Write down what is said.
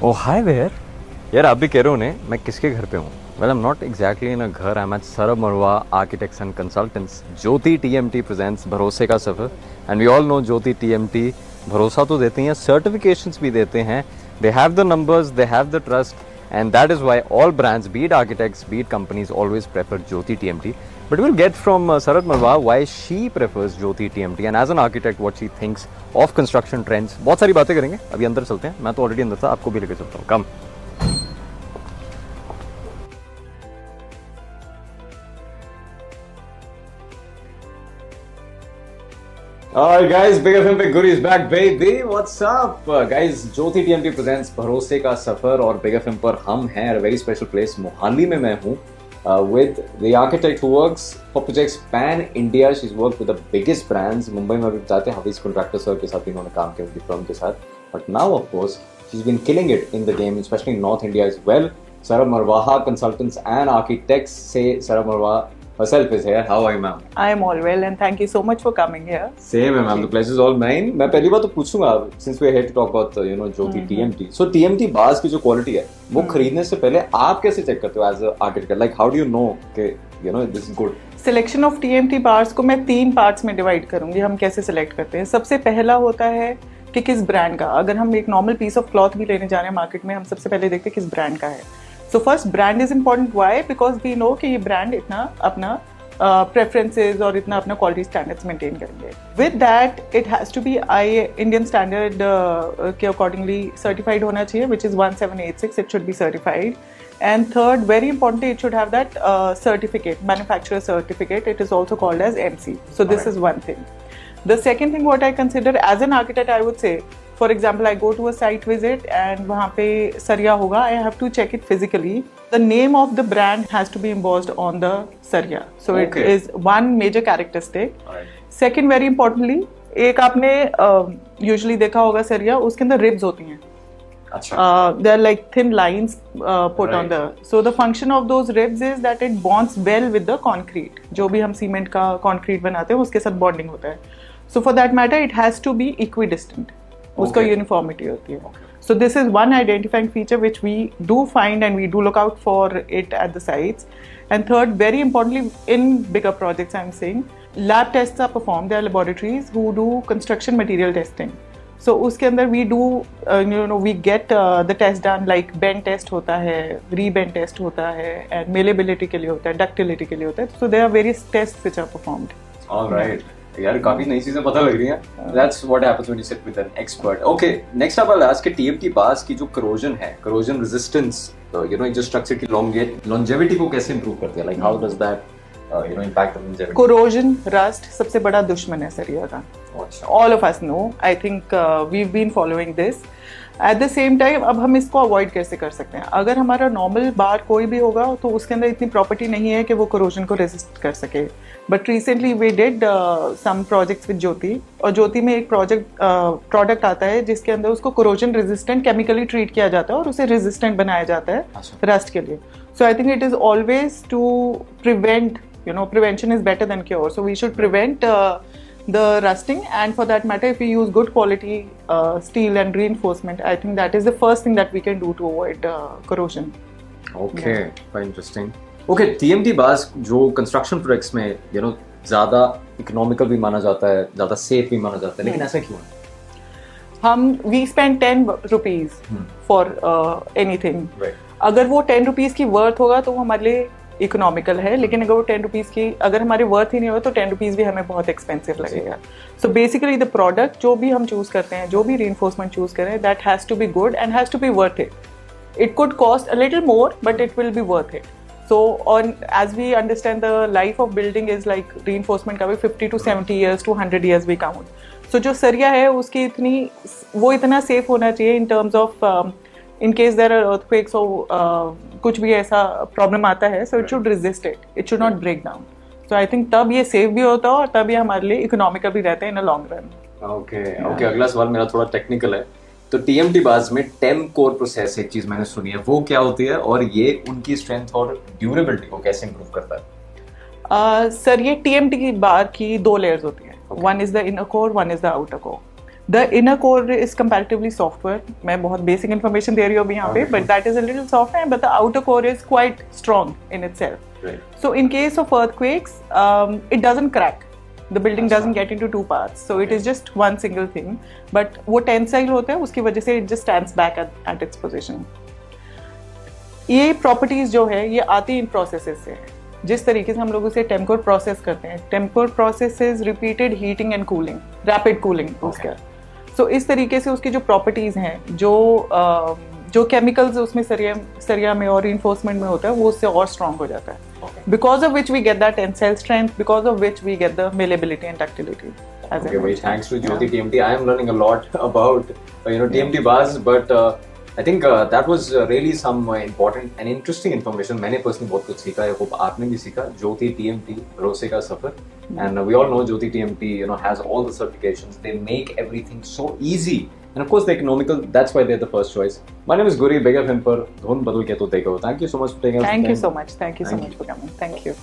O hi there. यार आप भी कह रहे हो ने मैं किसके घर पे हूँ? Well I am not exactly in a घर, I am at Sarab Marwah architects and consultants. Jyoti TMT presents भरोसे का सफर। And we all know Jyoti TMT भरोसा तो देते हैं, सर्टिफिकेशंस भी देते हैं। They have the numbers, they have the trust, and that is why all brands, be it architects, be it companies, always prefer Jyoti TMT. But we'll get from Sarat Marwa why she prefers Jyoti TMT and as an architect what she thinks of construction trends. बहुत सारी बातें करेंगे, अभी अंदर चलते हैं। मैं तो ऑलरेडी अंदर था, आपको भी लेके चलता हूँ। कम। Alright guys, Big FM पे Guri is back baby. What's up guys? Jyoti TMT presents भरोसे का सफर और Big FM पर हम हैं at a very special place. Mohali में मैं हूँ with the architect who works for projects pan India. She's worked with the biggest brands. Mumbai में भी जाते हैं हवीज कॉन्ट्रैक्टर सर के साथ इन्होंने काम किया उनकी फर्म के साथ. But now of course she's been killing it in the game, especially in North India as well. Sarab Marwa consultants and architects say Sarab Marwa herself is here. How are you, ma'am? I am all well and thank you so much for coming here. Same, ma'am. The pleasure is all mine. मैं पहली बार तो पूछूंगा since we are here to talk about Jyoti TMT. So TMT bars की जो quality है वो खरीदने से पहले आप कैसे चेक करते हो as a architect? Like how do you know कि this is good? Selection of TMT bars को मैं 3 parts में divide करूंगी. हम कैसे select करते हैं? सबसे पहला होता है कि किस ब्रांड का. अगर हम एक normal piece of cloth भी लेने जा रहे हैं मार्केट में, हम सबसे पहले देखते हैं किस ब्रांड का है. So first brand is important. Why? Because we know कि ये brand इतना अपना preferences और इतना अपना quality standards maintain करेंगे. With that, it has to be Indian standard के accordingly certified होना चाहिए, which is 1786. It should be certified. And third, very importantly, it should have that certificate, manufacturer certificate. It is also called as MC. So this is one thing. The second thing what I consider as an architect, I would say, for example, I go to a site visit and वहाँ पे सरिया होगा. I have to check it physically. The name of the brand has to be embossed on the सरिया. So it is one major characteristic. Second, very importantly, एक आपने usually देखा होगा सरिया, उसके अंदर ribs होती हैं. They are like thin lines put on the. So the function of those ribs is that it bonds well with the concrete. जो भी हम सीमेंट का concrete बनाते हैं उसके साथ bonding होता है. So for that matter, it has to be equidistant. उसका यूनिफॉर्मिटी होती है. So this is one identifying feature which we do find and we do look out for it at the sites. And third, very importantly, in bigger projects, I'm saying, lab tests are performed. There are laboratories who do construction material testing. So उसके अंदर we do, we get the test done like bend test होता है, rebend test होता है, and malleability के लिए होता है, ductility के लिए होता है. So there are various tests which are performed. All right. यार काफी नई चीजें पता लग रही हैं. That's what happens when you sit with an expert. Okay, next up I'll ask कि TMT bars की जो corrosion है, corrosion resistance, जो structure की longevity को कैसे improve करते हैं? Like how does that impact the longevity? Corrosion, rust सबसे बड़ा दुश्मन है सरिया का. All of us know. I think we've been following this. At the same time, अब हम इसको अवॉइड कैसे कर सकते हैं? अगर हमारा नॉर्मल बार कोई भी होगा तो उसके अंदर इतनी प्रॉपर्टी नहीं है कि वो कोरोजन को रेजिस्ट कर सके. But recently we did some projects with Jyoti, और ज्योति में एक प्रोडक्ट आता है जिसके अंदर उसको कोरोजन रेजिस्टेंट केमिकली ट्रीट किया जाता है और उसे रेजिस्टेंट बनाया जाता है रस्ट के लिए. So I think it is always to prevent, prevention is better than cure. So we should prevent the rusting, and for that matter, if we use good quality steel and reinforcement, I think that is the first thing that we can do to avoid corrosion. Okay, quite interesting. Okay, TMT bars जो construction projects में ज़्यादा economical भी माना जाता है, ज़्यादा safe भी माना जाता है, लेकिन ऐसा क्यों है? We spend 10 rupees for anything. Right. अगर वो 10 rupees की worth होगा तो वो हमारे लिए इकोनॉमिकल है, लेकिन अगर वो 10 रुपीज़ की अगर हमारे वर्थ ही नहीं हो तो 10 रुपीज़ भी हमें बहुत एक्सपेंसिव लगेगा. सो बेसिकली द प्रोडक्ट जो भी हम चूज़ करते हैं, जो भी रीइंफोर्समेंट चूज़ करें, that has to be good and has to be worth it. It could cost a little more but it will be worth it. So on as we understand the life of building is like reinforcement का भी 50 to 70 years to 100 years we count. So जो सरिया है उसकी इतना safe होना चाहिए in terms of in case there are earthquakes or कुछ भी ऐसा प्रॉब्लम आता है, so it should resist it. It should not break down. So I think तब ये सेफ भी होता है और तब ये हमारे लिए इकोनॉमिकल भी रहता है इन अ लॉन्ग रन. Okay. अगला सवाल मेरा थोड़ा टेक्निकल है. तो TMT बार्स में टेम कोर प्रोसेस एक चीज मैंने सुनी है, वो क्या होती है और ये उनकी स्ट्रेंथ और ड्यूरेबिलिटी को कैसे इंप्रूव करता है? सर ये TMT की बार की 2 लेयर्स होती है. One is the inner core, one is the outer core. The inner core is comparatively softer. मैं बहुत basic information दे रही हूँ अभी यहाँ पे, but that is a little softer, but the outer core is quite strong in itself. Right. So in case of earthquakes, it doesn't crack. The building doesn't get into two parts. So it is just one single thing. But वो tensile होता है, उसकी वजह से it just stands back at its position. ये properties जो है, ये आती इन processes से. जिस तरीके से हम लोग उसे टेम्कोर प्रोसेस करते हैं, Tempcore process is repeated heating and cooling, rapid cooling उसका. सो इस तरीके से उसकी जो प्रॉपर्टीज हैं, जो केमिकल्स उसमें सरिया में और रीइंफोर्समेंट में होता है, वो उससे और स्ट्रॉन्ग हो जाता है. Because of which we get that tensile strength, because of which we get the malleability and ductility. Okay, well, thanks to Jyoti TMT. I am learning a lot about TMT bars, but I think that was really some important and interesting information. मैंने personally बहुत कुछ सीखा है, hope आपने भी सीखा. Jyoti TMT, भरोसे का सफर, and we all know Jyoti TMT, has all the certifications. They make everything so easy, and of course they're economical. That's why they're the first choice. My name is Guri. Bigger Film पर धुन बदल के तो देखो. Thank you so much for taking us. Thank you so much. Thank you so much for coming. Thank you.